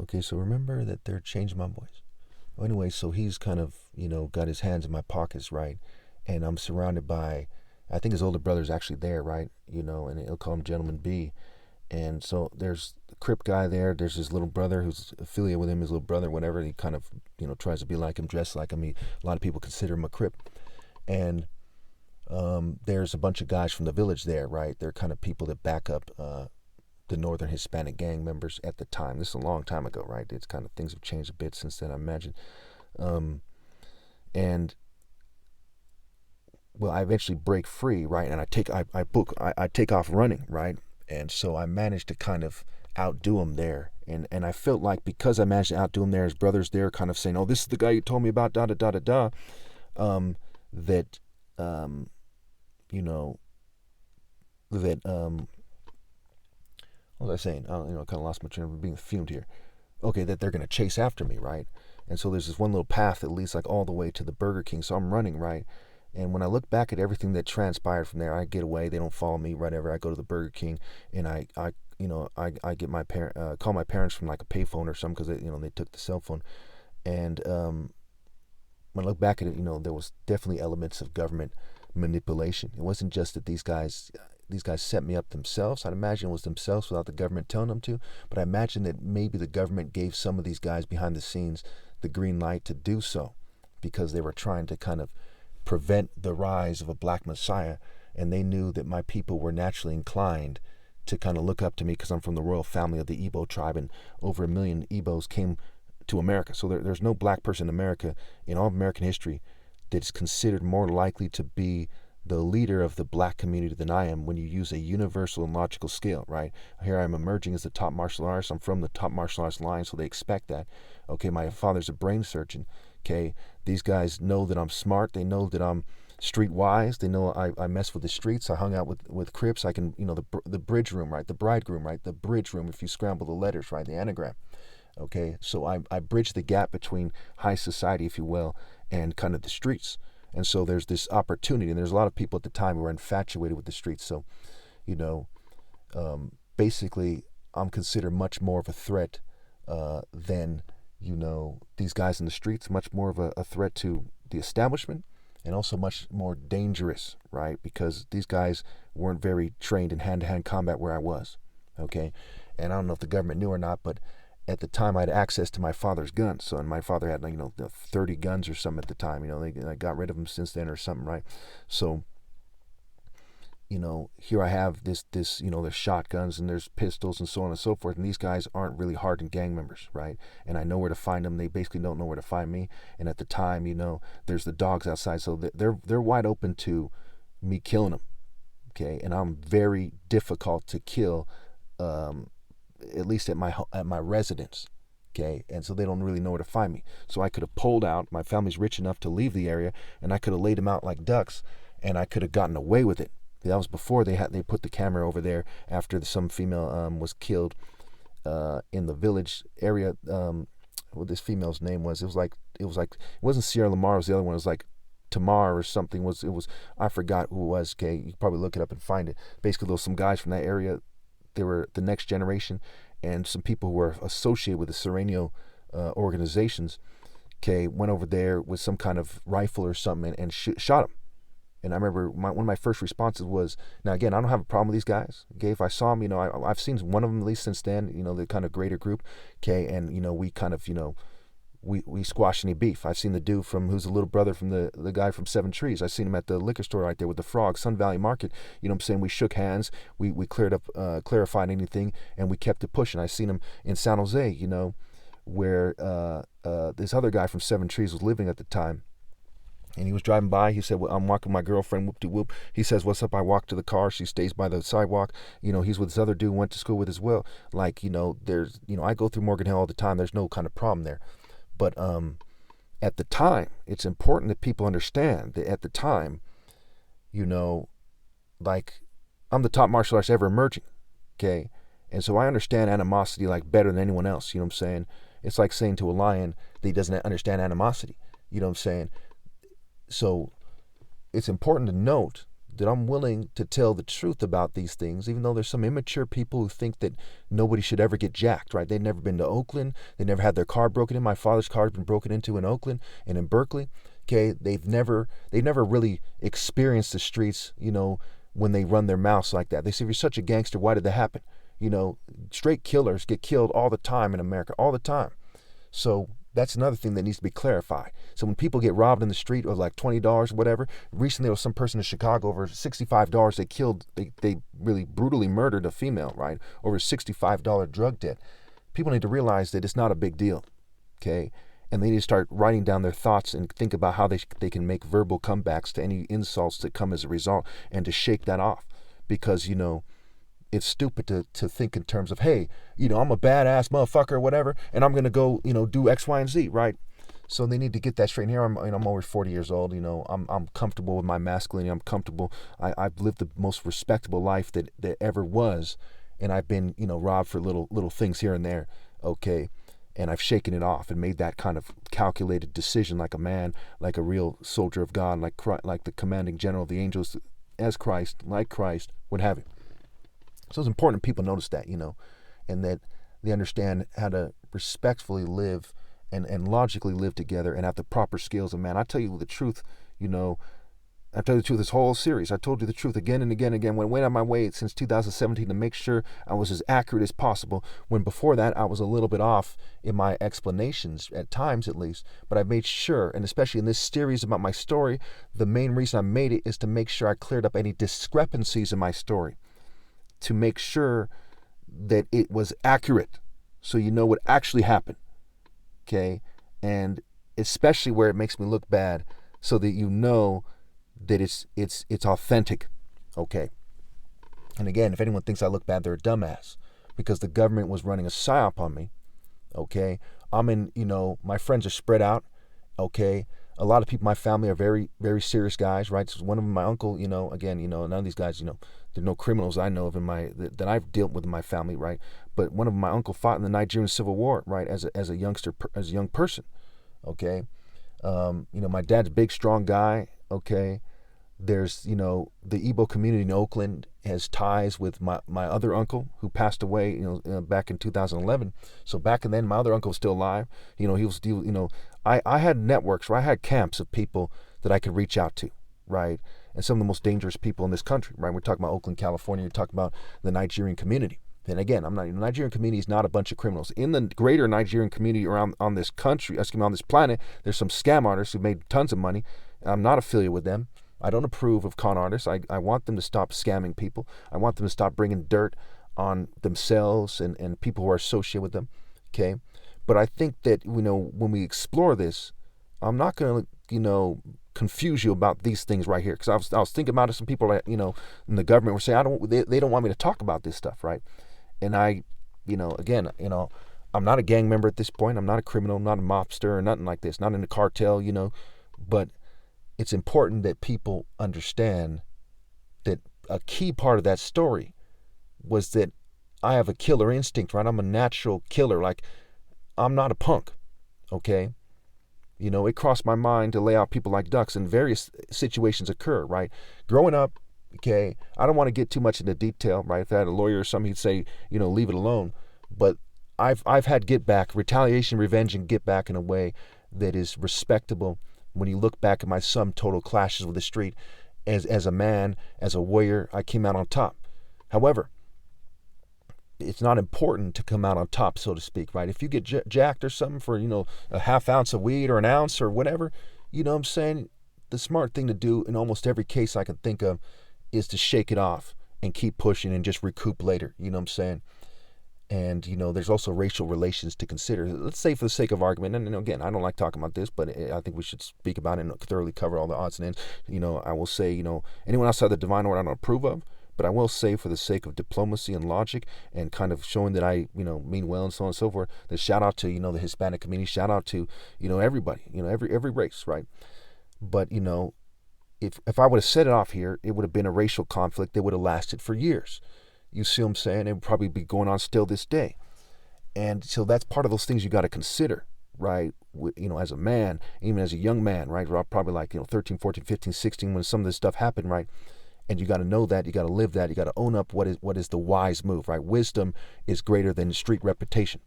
Okay, so remember that they're Change My Boys. Well, anyway, so he's kind of, got his hands in my pockets, right? And I'm surrounded by, I think his older brother's actually there, right? And he'll call him Gentleman B. And so there's the Crip guy there. There's his little brother who's affiliated with him, his little brother, whatever. He kind of, tries to be like him, dress like him. A lot of people consider him a Crip. And there's a bunch of guys from the village there, right? They're kind of people that back up the Northern Hispanic gang members at the time. This is a long time ago, right? It's kind of things have changed a bit since then, I imagine. Um, and well, I eventually break free, right? And I take off running, right? And so I managed to kind of outdo him there. And I felt like because I managed to outdo him there, his brother's there kind of saying, oh, this is the guy you told me about, da da da da da. That, you know, that, what was I saying? I kind of lost my train of being fumed here. Okay, that they're going to chase after me, right? And so there's this one little path that leads like all the way to the Burger King. So I'm running, right? And when I look back at everything that transpired from there, I get away. They don't follow me, whatever. I go to the Burger King, and I get my call my parents from like a payphone or something because they took the cell phone. And when I look back at it, there was definitely elements of government manipulation. It wasn't just that these guys set me up themselves. I'd imagine it was themselves without the government telling them to. But I imagine that maybe the government gave some of these guys behind the scenes the green light to do so because they were trying to kind of prevent the rise of a black messiah. And they knew that my people were naturally inclined to kind of look up to me because I'm from the royal family of the Igbo tribe, and over 1 million Igbos came to America. So there's no black person in America, in all of American history, that is considered more likely to be the leader of the black community than I am when you use a universal and logical scale, right? Here I am emerging as the top martial artist. I'm from the top martial arts line, so they expect that. Okay, my father's a brain surgeon. Okay, these guys know that I'm smart. They know that I'm streetwise. They know I mess with the streets. I hung out with Crips. I can, the bridge room, right? The bridegroom, right? The bridge room, if you scramble the letters, right? The anagram. Okay, so I bridge the gap between high society, if you will, and kind of the streets. And so there's this opportunity, and there's a lot of people at the time who are infatuated with the streets. So, you know, basically, I'm considered much more of a threat than, these guys in the streets, much more of a threat to the establishment, and also much more dangerous, right? Because these guys weren't very trained in hand-to-hand combat where I was, okay? And I don't know if the government knew or not, but at the time I had access to my father's guns. So, and my father had 30 guns or something at the time. They got rid of them since then or something, right? So, here I have this, there's shotguns and there's pistols and so on and so forth. And these guys aren't really hardened gang members, right? And I know where to find them. They basically don't know where to find me. And at the time, there's the dogs outside, so they're wide open to me killing them. Okay, and I'm very difficult to kill. At least at my residence, okay? And so they don't really know where to find me. So I could have pulled out. My family's rich enough to leave the area, and I could have laid them out like ducks, and I could have gotten away with it. That was before they put the camera over there after some female was killed in the village area. What this female's name was? It wasn't Sierra Lamar. It was the other one. It was like Tamar or something. It was I forgot who it was. Okay, you can probably look it up and find it. Basically, there was some guys from that area. They were the next generation, and some people who were associated with the Sereno organizations, okay, went over there with some kind of rifle or something and shot him. And I remember one of my first responses was, now again, I don't have a problem with these guys. Okay, if I saw them, I've seen one of them at least since then. The kind of greater group, okay, and we kind of we squash any beef. I've seen the dude who's the little brother from the guy from Seven Trees. I've seen him at the liquor store right there with the frog, Sun Valley Market. You know what I'm saying? We shook hands. We cleared up, clarified anything, and we kept it pushing. I seen him in San Jose, where this other guy from Seven Trees was living at the time. And he was driving by. He said, well, I'm walking with my girlfriend, whoop-de-whoop. He says, what's up? I walk to the car. She stays by the sidewalk. He's with this other dude went to school with as well. Like, there's, I go through Morgan Hill all the time. There's no kind of problem there. But at the time, it's important that people understand that at the time, like, I'm the top martial artist ever emerging, okay? And so I understand animosity like better than anyone else, you know what I'm saying? It's like saying to a lion that he doesn't understand animosity, you know what I'm saying? So it's important to note that I'm willing to tell the truth about these things, even though there's some immature people who think that nobody should ever get jacked, right? They've never been to Oakland. They never had their car broken in. My father's car has been broken into in Oakland and in Berkeley. Okay, they've never really experienced the streets, when they run their mouths like that. They say, if you're such a gangster, why did that happen? Straight killers get killed all the time in America, all the time. So that's another thing that needs to be clarified. So when people get robbed in the street of like $20, whatever, recently there was some person in Chicago over $65 they really brutally murdered a female, right? Over a $65 drug debt. People need to realize that it's not a big deal, okay? And they need to start writing down their thoughts and think about how they can make verbal comebacks to any insults that come as a result, and to shake that off. Because, it's stupid to think in terms of, hey, I'm a badass motherfucker or whatever, and I'm going to go, do X, Y, and Z, right? So they need to get that straight. And here I'm over 40 years old, I'm comfortable with my masculinity. I'm comfortable. I've lived the most respectable life that ever was. And I've been, robbed for little things here and there, okay? And I've shaken it off and made that kind of calculated decision like a man, like a real soldier of God, like the commanding general of the angels, as Christ, like Christ, what have you. So it's important people notice that, and that they understand how to respectfully live and logically live together and have the proper skills of man. I tell you the truth, I tell you the truth, this whole series, I told you the truth again and again and again. When I went out of my way since 2017 to make sure I was as accurate as possible, when before that I was a little bit off in my explanations, at times at least. But I made sure, and especially in this series about my story, the main reason I made it is to make sure I cleared up any discrepancies in my story, to make sure that it was accurate, so you know what actually happened, okay? And especially where it makes me look bad, so that you know that it's authentic, okay? And again, if anyone thinks I look bad, they're a dumbass, because the government was running a psyop on me, okay? I'm in, my friends are spread out, okay? A lot of people in my family are very, very serious guys, right? So one of them, my uncle, again, none of these guys, there's no criminals I know of that I've dealt with in my family, right? But one of them, my uncle, fought in the Nigerian Civil War, right? As a youngster, as a young person, okay? My dad's a big, strong guy, okay? There's, the Igbo community in Oakland has ties with my other uncle who passed away, back in 2011. So back then, my other uncle was still alive. He was, I had networks, where I had camps of people that I could reach out to, right? And some of the most dangerous people in this country, right? We're talking about Oakland, California. We're talking about the Nigerian community. And again, the Nigerian community is not a bunch of criminals. In the greater Nigerian community around on this country, on this planet, there's some scam artists who made tons of money. I'm not affiliated with them. I don't approve of con artists. I want them to stop scamming people. I want them to stop bringing dirt on themselves and people who are associated with them, okay? But I think that, when we explore this, I'm not going to, confuse you about these things right here. Because I was thinking about it. Some people, in the government were saying, they don't want me to talk about this stuff, right? And I, again, I'm not a gang member at this point. I'm not a criminal, not a mobster or nothing like this, not in a cartel, but it's important that people understand that a key part of that story was that I have a killer instinct, right? I'm a natural killer. Like, I'm not a punk, okay? It crossed my mind to lay out people like ducks, and various situations occur, right? Growing up, okay, I don't want to get too much into detail, right? If I had a lawyer or something, he'd say, leave it alone. But I've had get back, retaliation, revenge, and get back in a way that is respectable. When you look back at my sum total clashes with the street, as a man, as a warrior, I came out on top. However, it's not important to come out on top, so to speak, right? If you get jacked or something for, a half ounce of weed or an ounce or whatever, I'm saying the smart thing to do in almost every case I can think of is to shake it off and keep pushing and just recoup later, you know what I'm saying? And, there's also racial relations to consider. Let's say, for the sake of argument, and again, I don't like talking about this, but I think we should speak about it and thoroughly cover all the odds and ends. I will say, anyone outside the divine order I don't approve of, but I will say, for the sake of diplomacy and logic and kind of showing that I, mean well and so on and so forth, that shout out to, the Hispanic community, shout out to, everybody, every race, right? But, if I would have set it off here, it would have been a racial conflict that would have lasted for years. You see what I'm saying? It would probably be going on still this day. And so that's part of those things you got to consider, right? As a man, even as a young man, right? Probably like, 13, 14, 15, 16, when some of this stuff happened, right? And you got to know that, you got to live that, you got to own up what is the wise move, right? Wisdom is greater than street reputation.